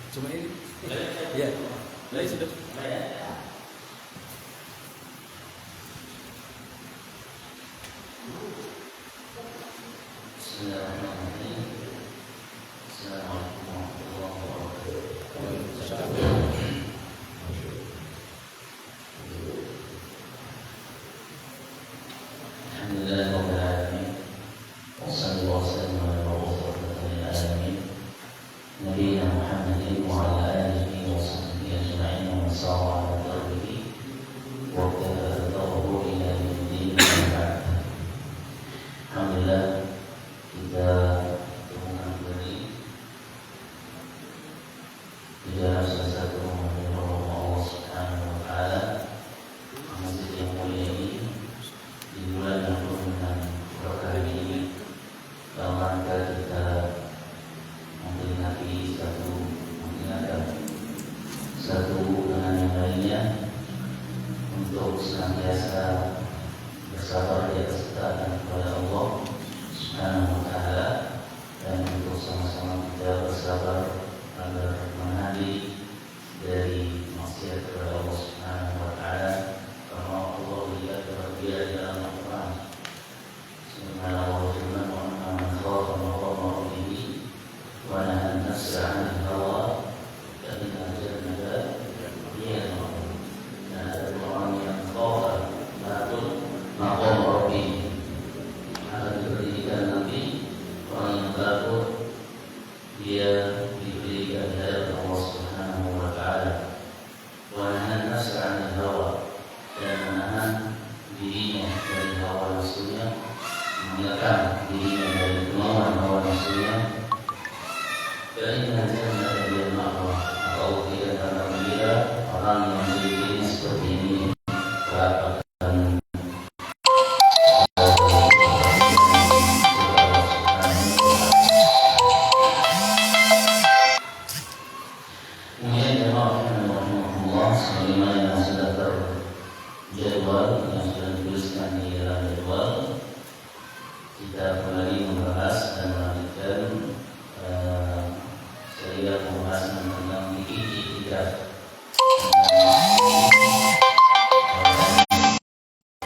Cuma ini. Ya. Lah sudah. Bismillahirrahmanirrahim. Assalamualaikum warahmatullahi wabarakatuh. Alhamdulillahirabbil alamin. Wassallallahu wasallam ala rasulil alamin. Nabiyina Muhammadin wa ala alihi wa sahbihi ajma'in wa sallallahu ala tarbihi wa tadawwu ila yawmiddin. Alhamdulillah kita temukan kembali di dalam salah satu rumah Allah Subhanahu wa taala, masjid yang mulia ini di bulan yang penuh dengan berkah ini, dalam rangka kita memperingati mengingatkan satu dengan yang lainnya untuk senantiasa bersabar di atas ketaatan kepada Allah Subhanahu wa taala, dan untuk sama-sama kita bersabar agar menahan dari maksiat kepada Allah Subhanahu wa taala, karena Allah lihat berbicara di dalam Al-Qur'an. Subhanahu wa ta'ala wa man khafa maqama rabbih wa nahaa an-nafsa 'anil hawa fa innal jannata hiya al-ma'wa. Dan ada orang yang khafa maqam rabbih, akan diberikan nanti orang yang takut dia diberikan dari Allah Subhanahu wa taala. Wa nahan nafsa 'anil hawa, dan menahan dirinya dari hawa nafsunya, mengekang dirinya dari kemauan hawa nafsunya. Dan inna jannata hiya al-ma'wa, maka Allah tidak akan mengira orang yang memiliki seperti ini kelak akan jadwal yang sudah dituliskan di dalam jadwal. Kita kembali membahas dan melanjutkan serial pembahasan tentang fikih itikaf.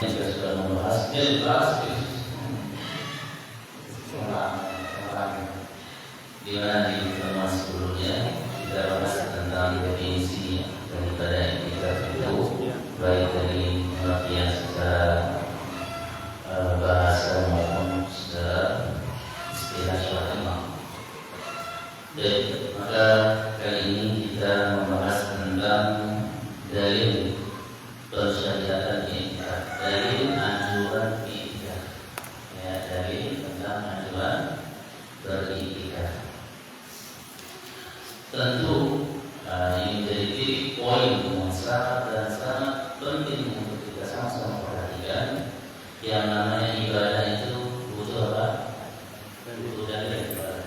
Kita sudah membahas di mana di pertemuan sebelumnya kita bahas tentang definisi daripada itikaf itu, baik dari pengertian secara bahasa maupun secara istilah syar'i. Dan maka kali ini kita membahas tentang dalil persyariatan itikaf, dalil anjuran itikaf. Ya, dalil tentang anjuran beritikaf. Tentu ini menjadi titik poin yang sangat dan sangat penting untuk kita sama-sama perhatikan. Yang namanya ibadah itu butuh apa? Butuh dalil ibadah.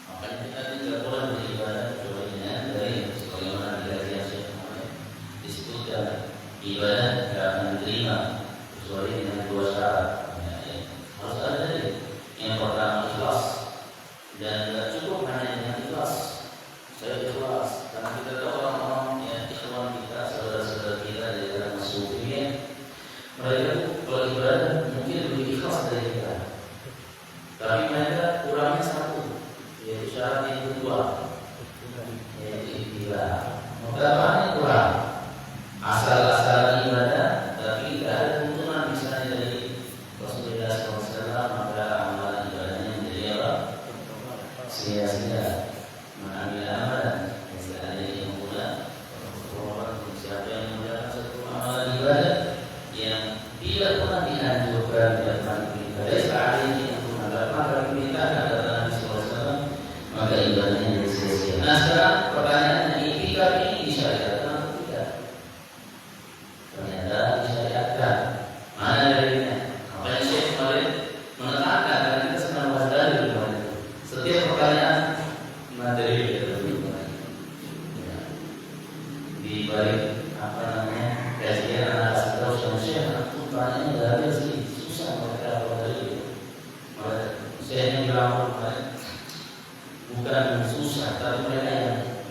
Makanya kita tidak boleh beribadah kecuali dengan dalil. Sebagaimana dikatakan Syekh Muhammad, disebutkan ibadah tidak akan diterima kecuali dengan dua syarat. Harus ada dalil. Yang pertama ikhlas, dan tidak cukup hanya dengan ikhlas. Saya ikhlas karena kita tahu orang-orang yang ikhwan kita, saudara-saudara kita dari dalam sufinya, mereka kalau ibadah mungkin lebih ikhlas dari kita, tapi mereka kurangnya satu, yaitu syarat yang kedua, yaitu ikhtiar. Mengapa kurang? Asal-asalan ibadah, tapi tidak ada tuntunan misalnya dari Rasulullah SAW, maka amalan ibadahnya menjadi apa? Sia-sia. Mengambil amalan yang tidak ada yang mudah. Siapa yang mengerjakan satu amalan ibadah yang tidak pernah dianjurkan, tidak pernah diperintahkan, sekali ini yang pernah diperintahkan adalah Nabi SAW, maka ibadahnya jadi sia-sia. Nah sekarang pertanyaannya, itikaf ini disyariatkan atau tidak? Ternyata disyariatkan. Mana dalilnya? Makanya Syekh kemarin menekankan, dan kita sedang bahas dalil kemarin. Setiap pertanyaan materi di balik apa namanya kajian anak asal sama Syekh, aku tanya dalil sih susah mereka apa dalil. Saya yang bilang kemarin bukan susah, tapi mereka yang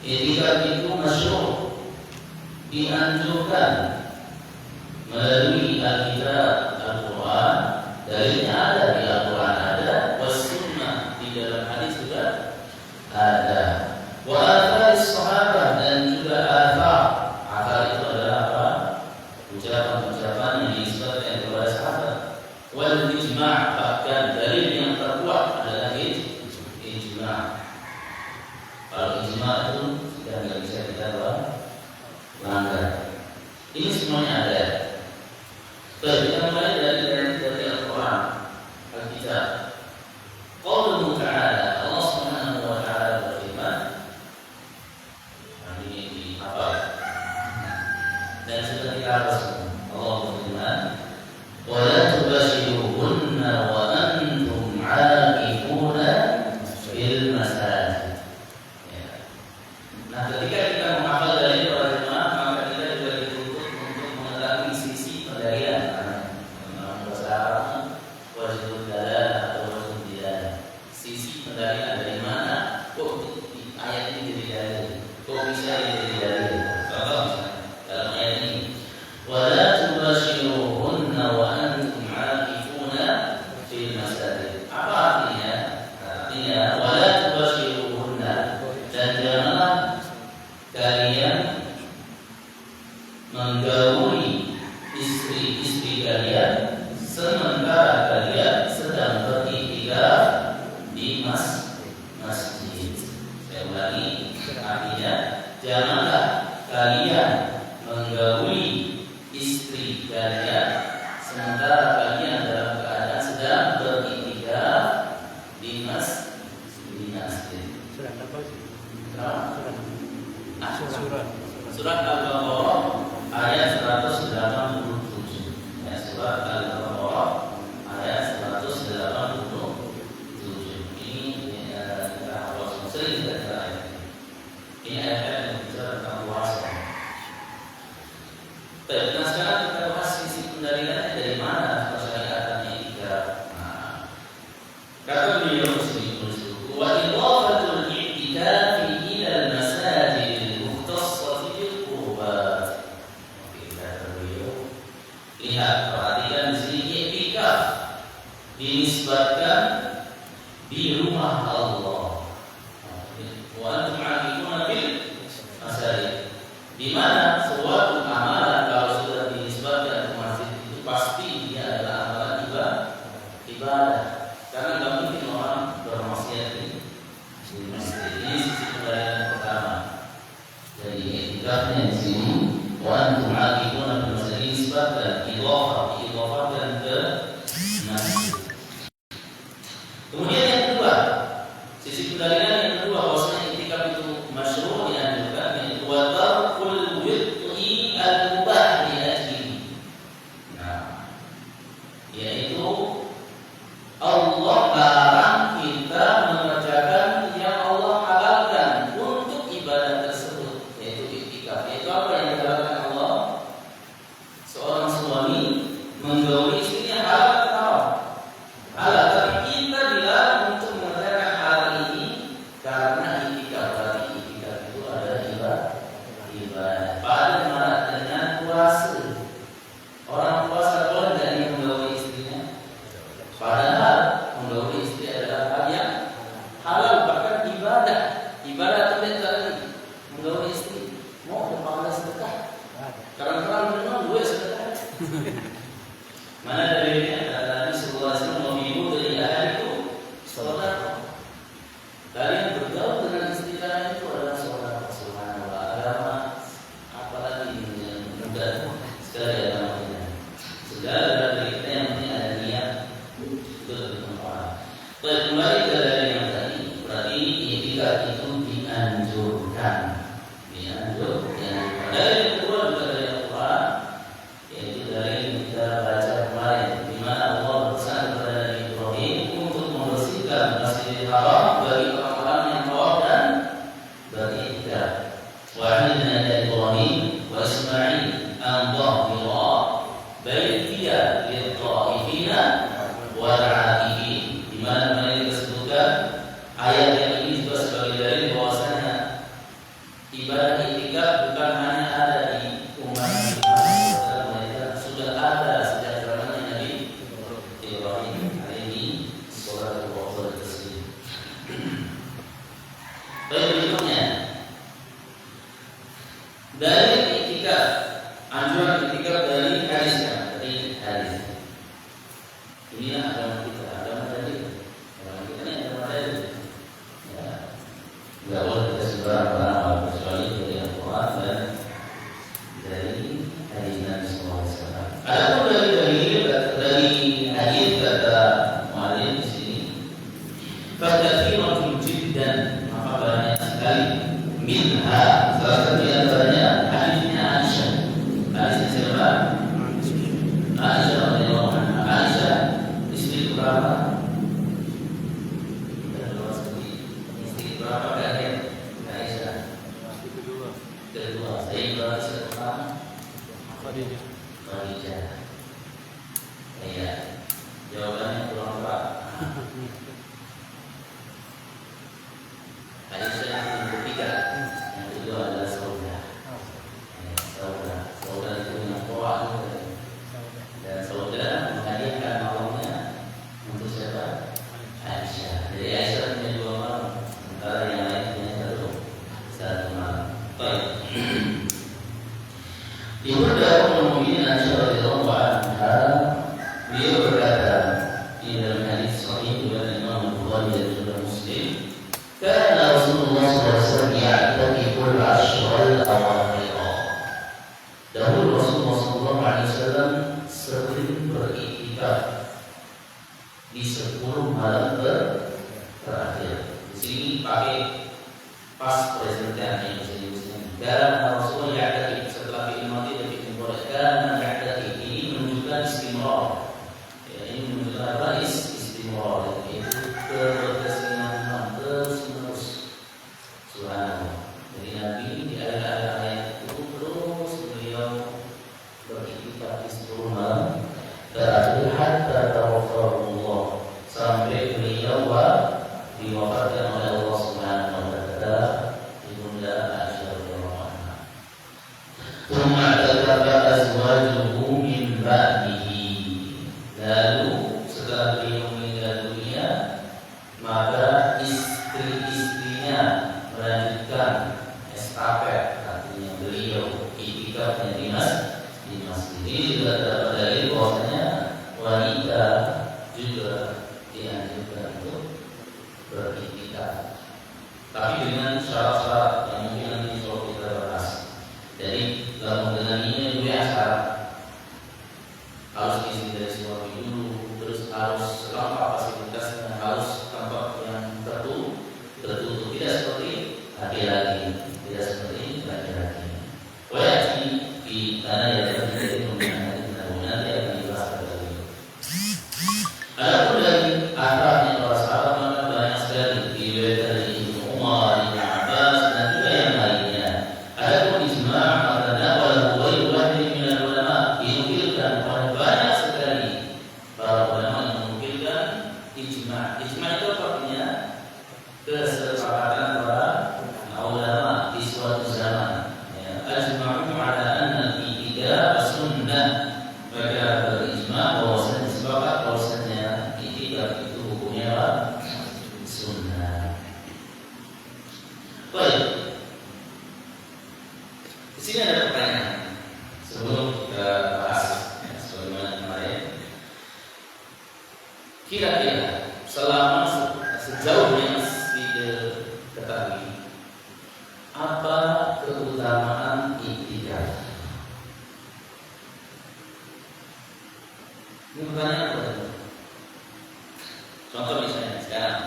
I'tikaf itu masyhur, dianjurkan melalui Alkitab Al-Quran. Dalilnya ada di Al-Quran ada, was-sunnah di dalam hadis juga ada. Wa atharis sahabat dan juga athar. Athar itu adalah apa? Ucapan-ucapan yang disebutkan kepada sahabat. Wal ijma', bahkan dalil yang terkuat adalah ijma'. Kalau ijma' itu sudah tidak bisa kita langgar. Ini semuanya ada. Baik, kita mulai dari Al-Quran, Alkitab. Qauluhu ta'ala, Allah Subhanahu wa ta'ala berfirman. Ini dihafal. Dan sudah kita hafal semua. Allah berfirman, "Wa la tubashiruhunna wa antum 'akifuna fil masajid." Ya. Nah, ketika kita menghafal dari para jemaah, maka kita juga dituntut untuk mengetahui sisi pendalilan. Dalam bahasa Arab, wajibul dalal atau wajibul dilalah. Sisi pendalilan dari mana? Kok ayat ini jadi dalil? Kok bisa jadi dalil? Contoh misalnya dalam ayat ini, wala tubashiruhunna wa antum 'akifuna fil masajid. Apa artinya? Artinya wala tubashiruhunna, dan janganlah kalian menggauli istri-istri kalian sementara kalian sedang beriktikaf di masjid. Saya ulangi, artinya janganlah kalian menggauli istri kalian sementara kalian dalam keadaan sedang beriktikaf di masjid. Surat apa? Surat Al-Baqarah ayat 187. Ya, surat Al-Baqarah ayat 187. Ini kita harus sering kita ayat ini. Ini ayat yang bicara tentang puasa. Baik, nah sekarang kita bahas sisi pendalilannya dari mana persyariatannya i'tikaf. Nah, kata beliau wa idhafatul i'tikaf ila al-masajid al-mukhtassah bil qurbat. Kata beliau, lihat, perhatikan di sini i'tikaf dinisbatkan di rumah Allah. Wa antum 'akifuna bil masajid. Di mana suatu amalan kalau sudah dinisbatkan ke masjid itu pasti dia adalah amalan ibadah. Karena nggak mungkin orang bermaksiat di masjid. Ini sisi pendalilan pertama. Jadi i'tikafnya di sini wa antum 'akifuna bil masjid dinisbatkan diidhafahkan ke masjid. Kemudian yang kedua, sisi pendalilan yang kedua bahwasanya i'tikaf itu masyru' dianjurkan, yaitu wa tarkul wit'i al-mubah li ajlihi. Nah, yaitu Allah larang kita mengerjakan yang Allah halalkan untuk ibadah tersebut, yaitu i'tikaf. Yaitu apa yang dihalalkan Allah? Seorang suami menggauli istrinya halal atau haram? Halal, tapi kita dilarang untuk mengerjakan hal ini karena i'tikaf. Berarti i'tikaf itu adalah ibadah. Pada dengan puasa. Orang puasa boleh nggak dia menggauli istrinya? Padahal menggauli istri adalah hal yang halal, bahkan ibadah. Ibadah itu tadi menggauli istri. Mau berpahala sedekah? Karena memang gue sedekah. Mana dalilnya? Nabi sallallahu alaihi wasallam memilih dari ayat itu saudara. Kalian bergaul dengan istri kalian itu adalah saudara. Subhanallah, agama apalagi yang mudah sekali agamanya. Segala dari kita yang penting ada niat itu lebih bermanfaat. Baik, kembali ke dalil yang tadi. Berarti i'tikaf itu dianjurkan. Dalil yang kedua juga dari Al-Quran, yaitu dari yang kita baca kemarin, di mana Allah berpesan kepada Nabi Ibrahim untuk membersihkan Masjidil Haram bagi orang-orang yang tawaf dan beriktikaf. Wahidna ila Ibrahim wa Ismail an tahira baitiya lit-ta'ifina wal-'akifin. Di mana disebutkan ayat yang ini juga sebagai dalil bahwasanya ibadah iktikaf bukan hanya ada di umat Nabi Muhammad, mereka sudah ada sejak zamannya Nabi Ibrahim alaihi salatu wassalam. Baik, berikutnya dari iktikaf, anjuran iktikaf dari hadisnya, dari hadis. Inilah agama kita, agama dari agama kita ini agama dari. Ya, nggak boleh kita sembarang beramal kecuali dari Al-Quran dan dari hadis Nabi Sallallahu Alaihi Wasallam. Adapun dari hadis kata muallif di sini, fakatsiratun jiddan, maka banyak sekali minha, salah satu di antaranya hadisnya Aisyah. Hadisnya siapa? Aisyah radhiyallahu anha. Aisyah istri berapa? Kita luas sekali. Istri berapa kalian? Aisyah. Kedua. Saya berarti pertama. Khadijah. Iya. Jawabannya kurang tepat. Aisyah yang ketiga. Yang kedua adalah Saudah. Saudah itu yang kuat. Dan Saudah menghadiahkan malamnya untuk siapa? Aisyah. Jadi Aisyah punya 2 malam, sementara yang lain punya satu malam. Baik. Ibunda Ummul Mukminin Aisyah radhiyallahu anha, beliau berkata di dalam hadis sahih riwayat Imam Bukhari dan juga Muslim, kana Rasulullah SAW ya'takiful ashrul awakhir. Dahulu Rasulullah SAW sering beriktikaf di 10 malam terakhir. Di sini pakai pas presentasinya di sini. Dan Rasulullah ya'takif setelah fi'il madhi dan fi'il mudhari. Dan ya'takif ini menunjukkan istimrar. Ya, ini menunjukkan apa? Istimrar, yaitu keberkesinambungan terus-menerus. Subhanallah. Jadi Nabi di akhir-akhir ayat itu terus beliau beriktikaf di 10 malam terakhir hatta tawaffahu, sampai beliau diwafatkan oleh Allah Subhanahu wa taala. Ibunda Aisyah radhiyallahu anha. Tsumma tataba'a azwajuhu min ba'dihi. Lalu setelah beliau meninggal dunia, maka istri-istrinya melanjutkan estafet, artinya beliau iktikafnya di masjid. Ini juga dapat dari bahwasanya wanita juga dianjurkan untuk beriktikaf, tapi dengan syarat-syarat yang mungkin nanti kalau kita bahas. Jadi dalam dengan ini juga syarat harus diisi dari suami dulu, terus harus lengkap fasilitasnya, harus tempat yang tertutup, tidak seperti laki-laki, tidak seperti laki-laki. Wajib di tanah yang terjadi pembinaan nanti akan dibahas pada itu. Adapun dari akhlaknya para sahabat, maka banyak sekali diriwayatkan dari Ibnu Umar, Ibnu Abbas dan juga yang lainnya. Adapun ijma' maka nawalahu ghairu wahidin minal ulama, dinukilkan oleh banyak sekali para ulama yang menukilkan ijma'. Ijma' itu artinya kesepakatan para ulama di suatu zaman. Ajma'u ala anna al-i'tikaf sunnah. Mereka berijma' bahwasanya sepakat bahwasanya i'tikaf itu hukumnya sunnah. Baik. Di sini ada pertanyaan sebelum kita bahas sebagaimana kemarin. Kira-kira selama sejauh yang diketahui, apa keutamaan iktikaf? Ini pertanyaan apa? Contoh misalnya sekarang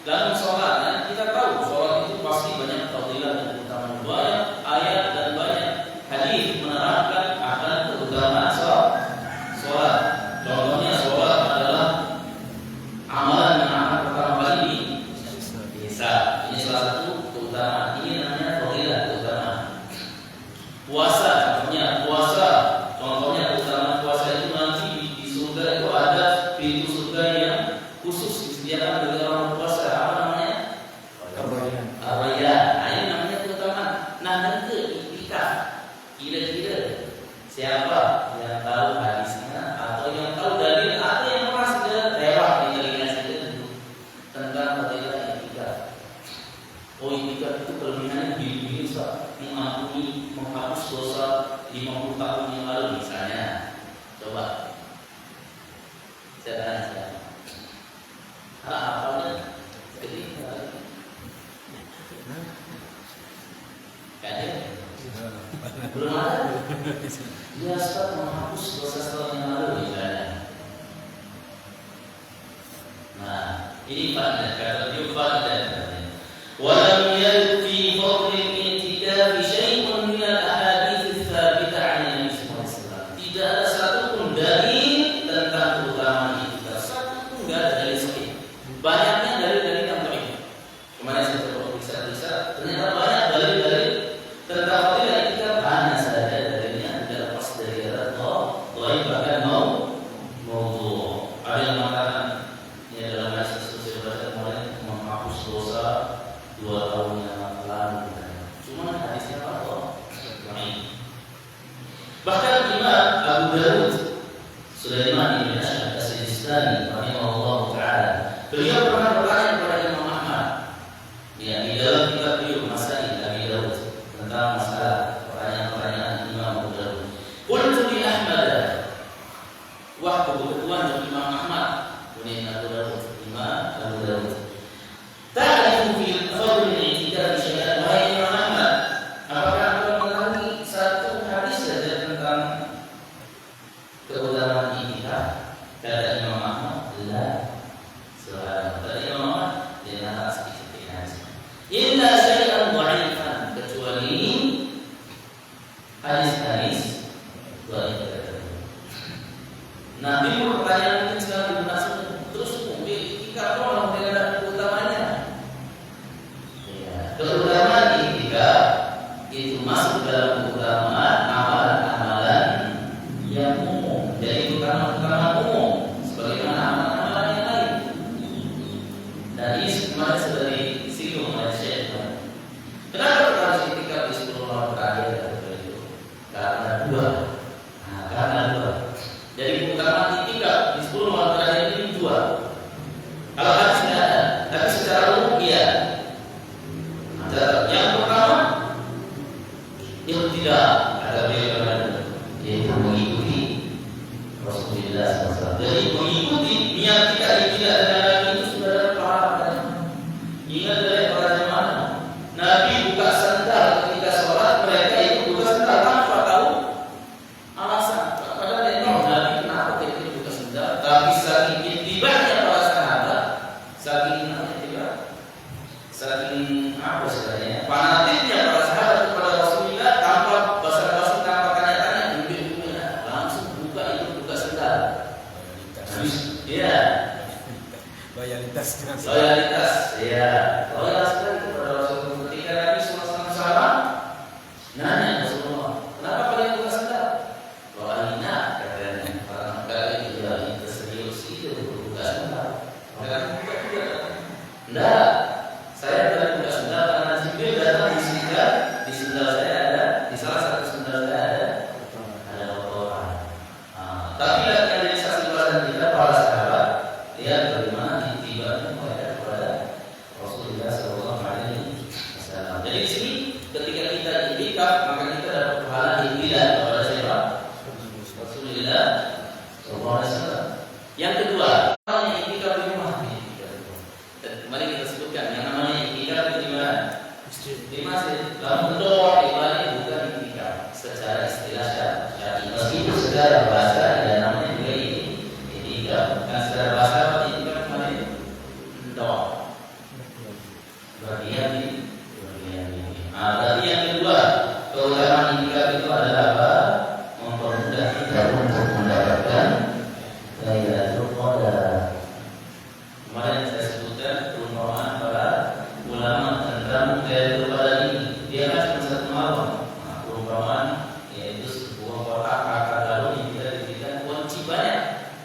dalam sholat, kita tahu sholat itu pasti banyak fadilah dan keutamaan, banyak ayat dan banyak hadis menerangkan akan keutamaan sholat. Contohnya sholat adalah amalan yang akan pertama kali di desa. Ini salah satu keutamaan. Ini namanya fadilah, keutamaan. Nah, ke iktikaf. Kira-kira siapa yang tahu hadisnya atau yang tahu dalil atau yang pernah sudah lewat di telinga saja tentang fadilah iktikaf? Oh, iktikaf itu kelebihannya begini, Ustaz, mengampuni, menghapus dosa 50 tahun yang lalu misalnya. Coba saya tanya siapa? Apanya? Ketika belum ada. Dia Ustaz menghapus dosa setahun yang lalu misalnya. Nah, ini fadilah kata dia fadilah. Walam yarid fi fadl al-i'tikaf syai'un min al-ahadits ats-tsabitah 'an Nabi sallallahu alaihi wasallam. Tidak ada satupun dalil tentang keutamaan i'tikaf. Satupun enggak ada dalil sahih. Banyaknya dalil-dalil yang dhaif. Kemarin saya coba periksa, ternyata banyak dalil-dalil tentang fadilah i'tikaf, hanya saja dalilnya tidak lepas dari kata dhaif bahkan maudhu'. Ada yang mengatakan ini adalah hadis sesuai baca kemarin menghapus dosa 2 tahun yang lalu. Cuma hadisnya apa? Bahkan Imam Abu Dawud Sulaiman bin Ash'ab As-Sijistani rahimahullah taala, beliau pernah bertanya kepada Imam Ahmad, ya, di dalam kitab beliau Masail Abi Dawud tentang masalah pertanyaan-pertanyaan Imam Abu Dawud. Qultu li Ahmad, wah kebetulan Imam Ahmad punya Abu Dawud, Imam Abu Dawud. Ta'rifu fi fadl al-i'tikaf syai'an, wahai Imam Ahmad, apakah Anda mengetahui satu hadis saja tentang keutamaan i'tikaf? Kata Imam Ahmad, la. Subhanallah. Kata Imam Ahmad, dia nak sedikit hadis. Illa syai'an dha'ifan, kecuali hadis-hadis dhaif. Nabi bertanya mungkin sekali berasal terus i'tikaf orang tidak ada keutamanya. Keutamaan i'tikaf itu masuk dalam keutamaan amalan-amalan yang umum. Jadi keutamaan umum sebagaimana amalan-amalan yang lain. Dan ini kemarin sudah disinggung oleh Syekh. Kenapa kita harus i'tikaf di 10 malam terakhir? Karena dua. Jadi keutamaan i'tikaf di 10 malam terakhir ini dua. Kalau hadis tidak ada, tapi secara umum iya. Yang pertama, yang tidak ada beda, yaitu mengikuti Rasulullah SAW. Jadi mengikuti niat kita tidak dengan Nabi itu sudah ada pahala. Ingat dari para jemaah, Nabi buka sandal ketika sholat, mereka itu buka sandal tanpa tahu alasan. Padahal dia tahu Nabi kenapa dia buka sandal, tapi saking itibanya para sahabat, saking apa sebenarnya fanatiknya para sahabat kepada Rasulullah, tanpa basa-basi, tanpa tanya-tanya, langsung buka sendal. Iya. Loyalitas, ya. Loyalitas kepada Rasulullah. Ketika Nabi SAW nanya Rasulullah, kenapa kalian buka sendal? Wahina, katanya, barangkali tidak serius itu buka sendal. Mereka buka juga. Enggak. Saya telah buka sendal karena Jibril datang di sendal saya ada, di salah satu sendal saya ada kotoran. Tapi yang dari saksi pelajaran kita para sahabat, lihat bagaimana itibanya mereka kepada Rasulullah SAW. Jadi di sini ketika kita i'tikaf, maka kita dapat pahala ittiba kepada siapa? Rasulullah SAW. Yang kedua, yang i'tikaf di rumah. Kemarin kita sebutkan yang namanya i'tikaf di mana? Di masjid. Lalu berdoa ibadah bukan i'tikaf secara istilah syar'i. Meskipun secara bahasa ada namanya juga i'tikaf. Bukan secara bahasa i'tikaf kemarin doa. Bagian ini. Berarti yang kedua, keutamaan i'tikaf itu adalah apa? Mempermudah kita untuk mendapatkan Lailatul Qadar. Kemarin saya sebutkan perumpamaan para ulama tentang Lailatul Qadar ini. Dia kan cuma satu malam. Perumpamaan yaitu sebuah kotak kakak galon yang kita diberikan kunci banyak.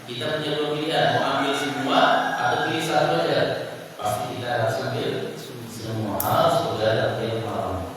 Kita punya dua pilihan, mau ambil semua atau pilih satu aja. Pasti kita harus ambil semua. Harus begadang tiap malam.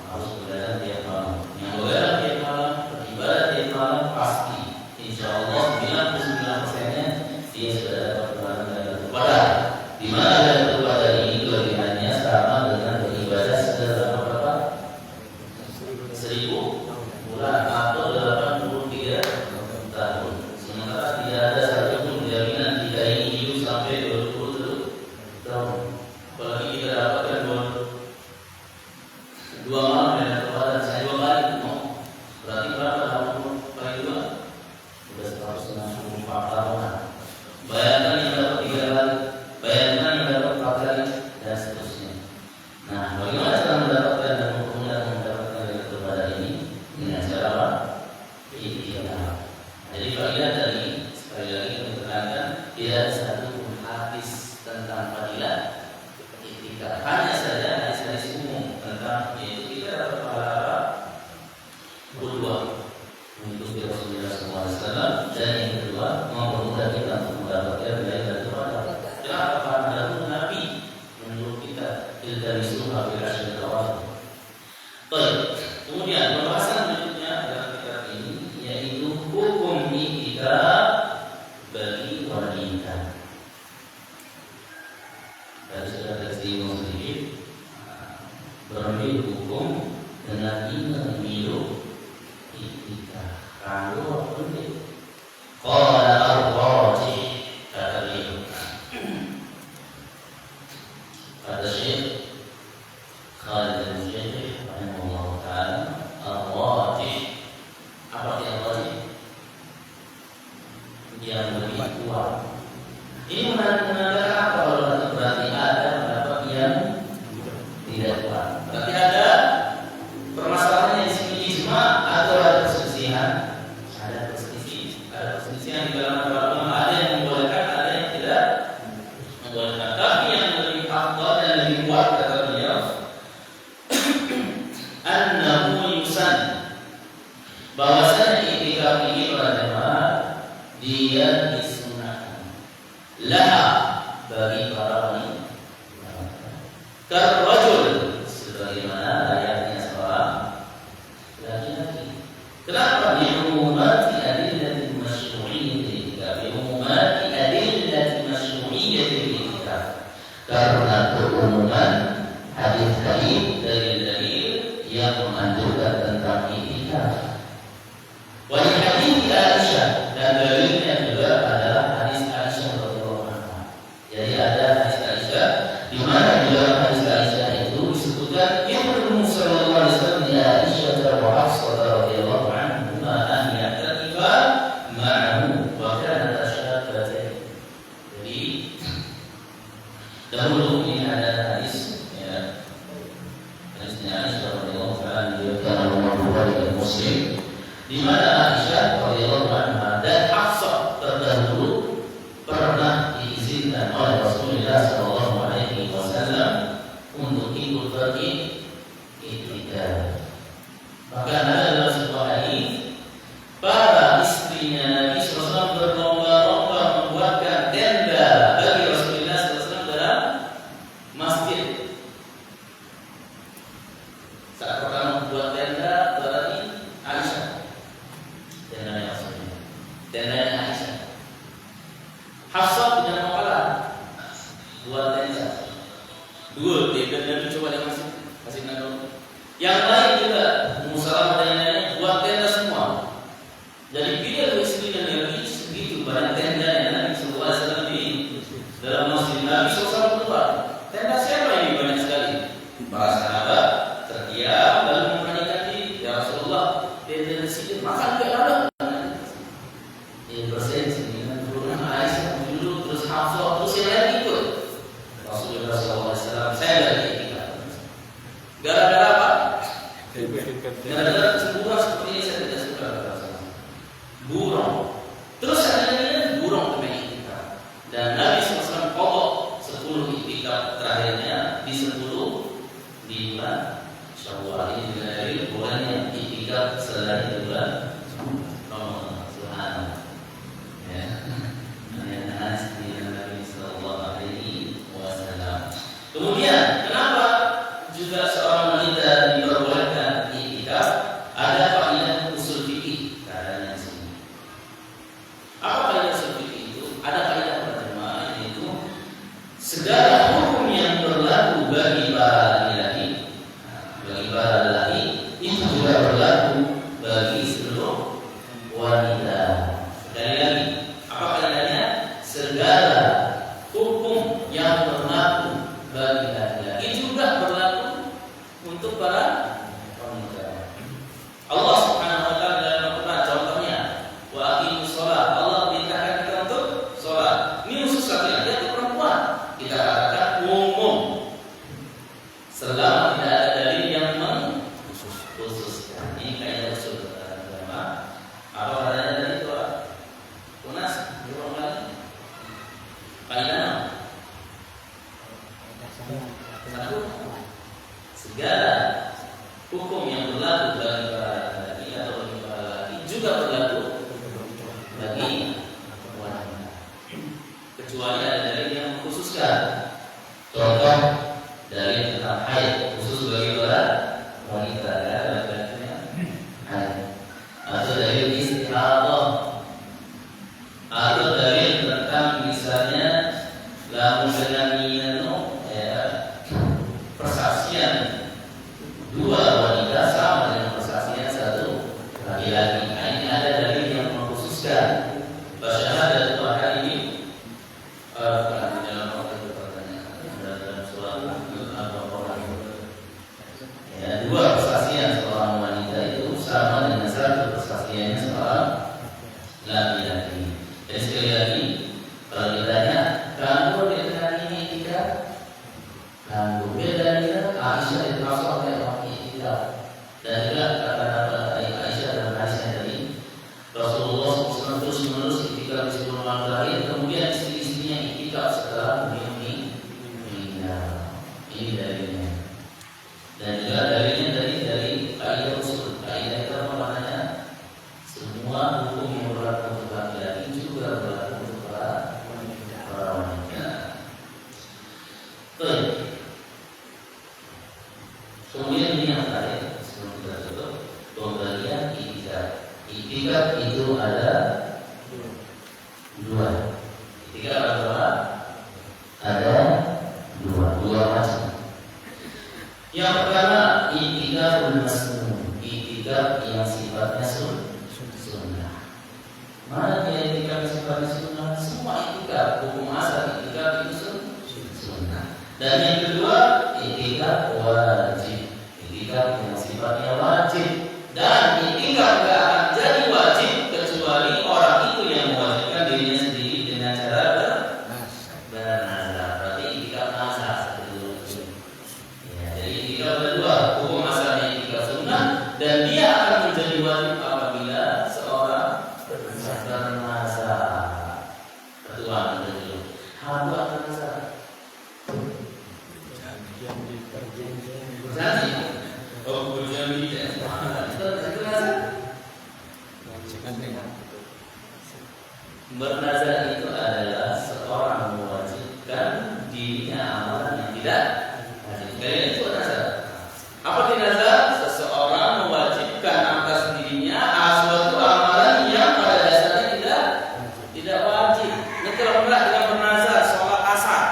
Kemudian pembahasan berikutnya dalam kitab ini yaitu hukum i'tikaf bagi wanita. Tadi sudah tersinggung sedikit berbeda hukum dengan milu i'tikaf. Kalau boleh, qala ar-rajih kata beliau. Kata Syekh Khalid al-Mujaddid rahimahullah ta'ala, ar-rajih, apa yang rajih? Yang lebih kuat. Ini menandakan apa? Kalau berarti ada pendapat yang tidak kuat. Berarti ada permasalahan yang di sini ijma atau ada perselisihan? Ada perselisihan di kalangan para ulama. Ada yang membolehkan, ada yang tidak membolehkan. Tapi yang lebih afdal dan lebih kuat kata beliau, annahu yusan, bahwasanya i'tikaf ini pada jemaah dia disunahkan laha bagi para wanita, karrajul sebagaimana layaknya seorang laki-laki. Kenapa? Bi'umumati adillati masyru'iyyati i'tikaf, bi'umumati adillati masyru'iyyati i'tikaf, karena keumuman hadis-hadis dalil-dalil yang menganjurkan tentang i'tikaf. Wa hadis Aisyah, dan dalilnya juga adalah hadis Aisyah radhiyallahu anha. Jadi ada hadis Aisyah di mana di dalam hadis Aisyah itu disebutkan yang Rasulullah sallallahu alaihi wasallam ya Aisyah wa Hafsah radhiyallahu anhuma an ya'takifa ma'ahu wa kana tashabbatain. Jadi dahulu ini ada hadis ya, hadisnya Aisyah radhiyallahu anha diriwayatkan oleh Bukhari dan Muslim, di mana Aisyah radhiyallahu anha dan Hafsah terdahulu pernah diizinkan oleh Rasulullah sallallahu alaihi wasallam untuk ikut pergi i'tikaf. Bahkan ada dalam sebuah hadis para istrinya Nabi sallallahu alaihi wasallam berlomba-lomba membuatkan tenda bagi Rasulullah sallallahu alaihi wasallam dalam masjid. Saat pertama membuat tenda berarti Aisyah, tendanya Rasulullah, tendanya Aisyah. Hafsah tidak mau kalah, buat tenda. Dua tenda Nabi coba dia kasih nado. Yang lain juga Musalamah dan yang lainnya buat tenda semua. Jadi bila istri dan Nabi segitu banyak tenda yang Nabi sallallahu alaihi wasallam di dalam masjid Nabi sallallahu alaihi wasallam. Tenda siapa ini banyak sekali? Para sahabat terdiam lalu memperhatikan diri, ya Rasulullah, tenda di sini makan ke dalam. Ini bersensi dengan turunan Aisyah dulu, terus Hafsah, terus yang lain ikut. Rasulullah SAW, saya dari i'tikaf. Gara-gara apa? Gara-gara cemburuan seperti ini saya tidak suka. Burung. Terus akhirnya burung kena i'tikaf. Dan Nabi SAW pokok 10 i'tikaf terakhirnya di 10 di bulan Syawal. Ini juga dari bulannya i'tikaf selain bulan Ramadan. Subhanallah. Ya. Anas di Nabi sallallahu alaihi wasallam. Kemudian, kenapa juga seorang wanita diperbolehkan i'tikaf? Ada kaidah usul fikih katanya di sini. Apa kaidah usul fikih itu? Ada kaidah pertama yaitu segala hukum yang berlaku bagi para laki-laki, itu juga berlaku bagi seluruh wanita. Sekali lagi, apa kaidahnya? Segala hukum yang berlaku bagi laki-laki juga berlaku untuk para wanita. Allah Subhanahu wa taala dalam Al-Qur'an contohnya, wa aqimus shalah. Allah perintahkan kita untuk salat. Ini khusus laki-laki atau perempuan? Kita katakan umum. Selama tidak ada dalil yang mengkhususkan. Ini kaidah usul agama. Apa katanya dari itu? Unas, burung lagi. Kaidah satu, segala hukum yang berlaku bagi para laki-laki atau bagi para laki juga berlaku bagi wanita, kecuali ada dalil yang mengkhususkan. Contoh dalil tentang haid khusus bagi para wanita, ya, laki-laki sama dengan satu persaksiannya seorang laki-laki. Dan sekali lagi, kalau ditanya, kamu dengan ini tidak? Kamu beda dengan Aisyah itu masuk oleh orang tidak. Dan juga kata Aisyah dan Aisyah tadi, Rasulullah SAW terus-menerus ketika di 10 malam terakhir, kemudian istri-istrinya itikaf setelah meninggal. Ini dalilnya. Dan juga dalilnya dari kaidah usul. Kaidah itu apa maknanya? Semua hukum yang berlaku untuk laki-laki juga berlaku untuk para wanita. Baik. Kemudian ini yang terakhir sebelum kita tutup, pembagian itikaf. Itikaf itu ada dua. Itikaf ada berapa? Ada dua macam. Yang pertama itikaful masnun, itikaf yang sifatnya sunnah. Mana dia itikaf yang sifatnya sunnah? Semua itikaf, hukum asal itikaf itu sunnah. Dan yang kedua itikaf wajib, itikaf yang sifatnya wajib. Dan itikaf tidak akan jadi wajib kecuali orang itu yang mewajibkan dirinya sendiri dengan cara bernazar. Berarti itikaf nazar. Kedua, hukum asalnya itikaf sunnah dan dia akan menjadi wajib apabila seorang bernazar. Kedua, hamba bernazar. Berjanji. Oh, berjanji. Itu nazar. Bernazar itu adalah seorang mewajibkan dirinya amalan yang tidak wajib. Itu nazar. Apa dinazar? Seseorang mewajibkan atas dirinya suatu amalan yang pada dasarnya tidak wajib. Ini kalau pula dengan bernazar sholat asar,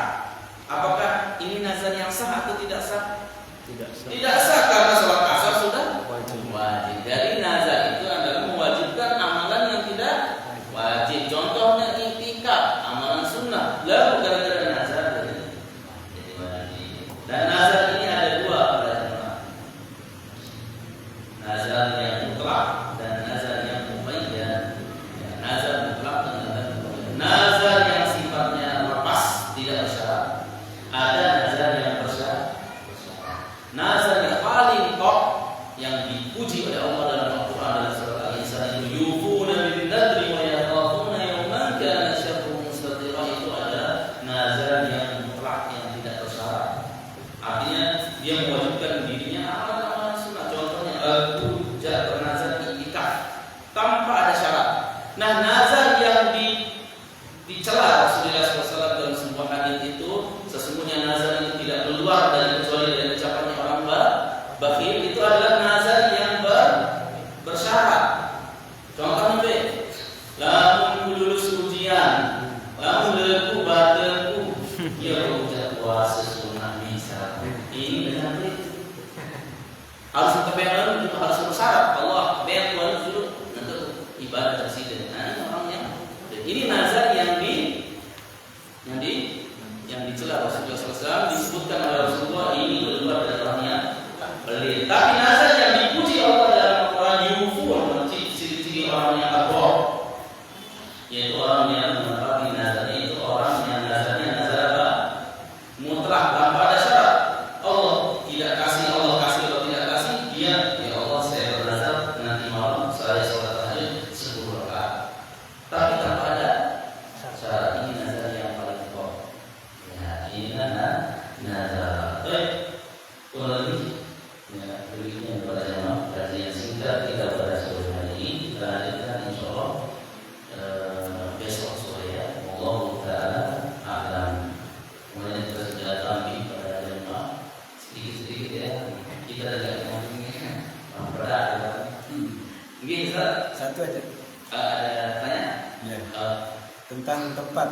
apakah ini nazar yang sah atau tidak sah? Tidak sah karena sholat asar sudah wajib. Dari nazar itu adalah mewajibkan amalan yang tidak wajib. Contohnya itikaf, amalan sunnah. Lalu gara-gara nazar jadi wajib. Dan nazar ini ada dua. Nazar yang mutlak dan nazar yang muqayyad. Nazar mutlak dan nazar muqayyad. Nazar yang sifatnya lepas tidak bersyarat. Ada nazar yang bersyarat. Nazar yang paling top yang dipuji oleh Allah dalam Al-Quran dalam surat Al-Insan itu yufuna bin nadri wa yakhafuna yawman kana syarruhu mustatira. Itu adalah nazar yang mutlak yang tidak bersyarat. Artinya dia mewajibkan dirinya amalan sunnah. Contohnya Abu Ja'far bernazar itikaf tanpa ada syarat. Nah, nazar yang dicela Rasulullah SAW dalam sebuah hadis itu, sesungguhnya nazar itu tidak keluar dari kecuali dari ucapannya orang bakhil, itu adalah nazar yang bersyarat. Contohnya lamun lulus ujian, lamun leleku badanku, ya ucap puasa sunnah bisa. Ini benar harus kebayang itu harus bersyarat. Allah bayang Tuhan dulu untuk ibadah presiden. Nah, ini orangnya. Ini nazar yang dicela Rasulullah SAW, disebutkan oleh Rasulullah ini keluar dari orangnya pelit. Tapi nazar yang dipuji Allah dalam Al-Quran yufun, ciri-ciri orang yang abor, yaitu orang yang menepati nazarnya, itu orang yang nazarnya nazar apa? Mutlak tanpa ada syarat. Allah tidak kasih, Allah kasih atau tidak kasih, dia ya Allah saya bernazar nanti malam saya sholat tahajud 10 rakaat. Tapi tanpa ada syarat. Ini nazar yang paling top. Ya, ini nazar. Baik. Lagi ya, berikutnya kepada jemaah kajian singkat kita pada sore hari ini kita lanjutkan insyaallah besok sore ya. Allah taala a'lam. Kemudian kita sudah tampil pada jemaah sedikit-sedikit ya. Kita tidak mau berat. Mungkin satu aja. Ada tanya? Ya. Tentang tempat.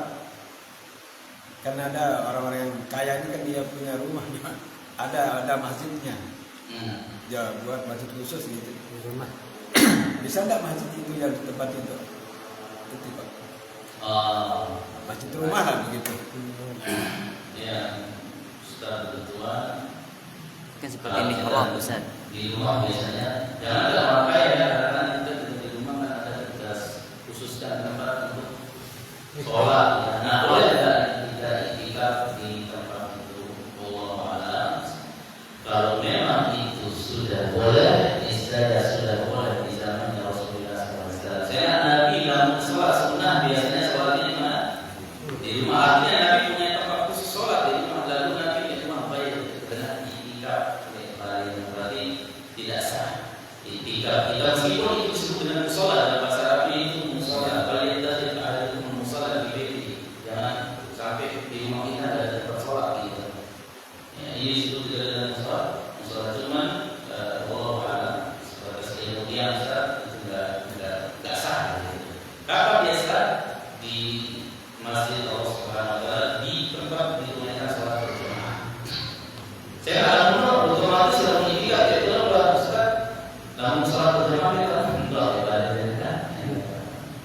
Kan ada orang-orang yang kaya ini kan dia punya rumah, ada masjidnya. Ya buat masjid khusus gitu. Rumah. Bisa enggak masjid itu yang tempat itu? Itu Pak. Masjid rumah lah begitu. Ya, Ustaz ketua kan seperti ini Allah Ustaz. di rumah biasanya jangan ada orang kaya Kita meskipun itu disebut dengan musola dalam bahasa Arab itu musola, kalau kita tidak ada itu musola di BT, jangan sampai di rumah kita ada tempat sholat gitu. Ya, ini disebut tidak dengan musola. Musola cuman Allah alam sebatas kemudian itu nggak sah. Gitu. Kapan dia sah? Di masjid Allah Subhanahu Wa Taala, di tempat ditunaikan sholat berjamaah. Saya alam otomatis dalam itikaf itu adalah Ustaz. Namun sholat berjamaah itu enggak ibadah kan?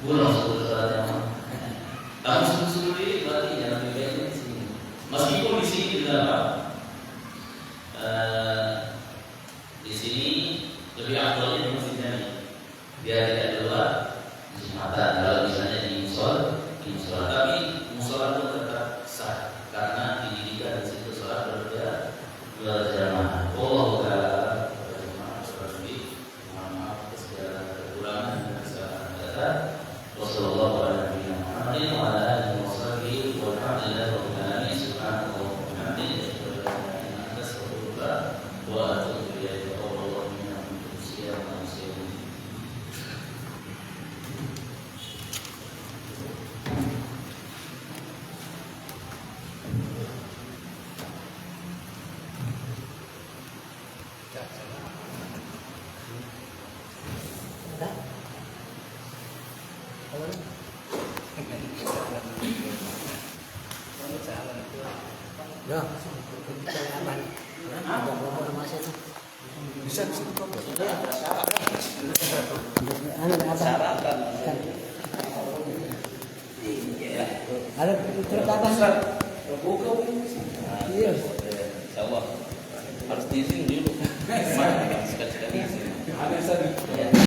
Belum sholat jamaah. Namun sungguh-sungguh berarti jangan dibayar di sini. Meskipun di sini juga apa? Di sini lebih afdalnya di masjid Jami. Biar tidak keluar Jumatan. Kalau misalnya di musola, tapi musola itu tetap sah karena dididikan di situ sholat berjamaah. Allah Taala. Wassalamualaikum warahmatullahi Ya. Bisa kok. Ada perkataan. Iya. Insyaallah harus diizin dulu. Sekali-sekali izin. Ada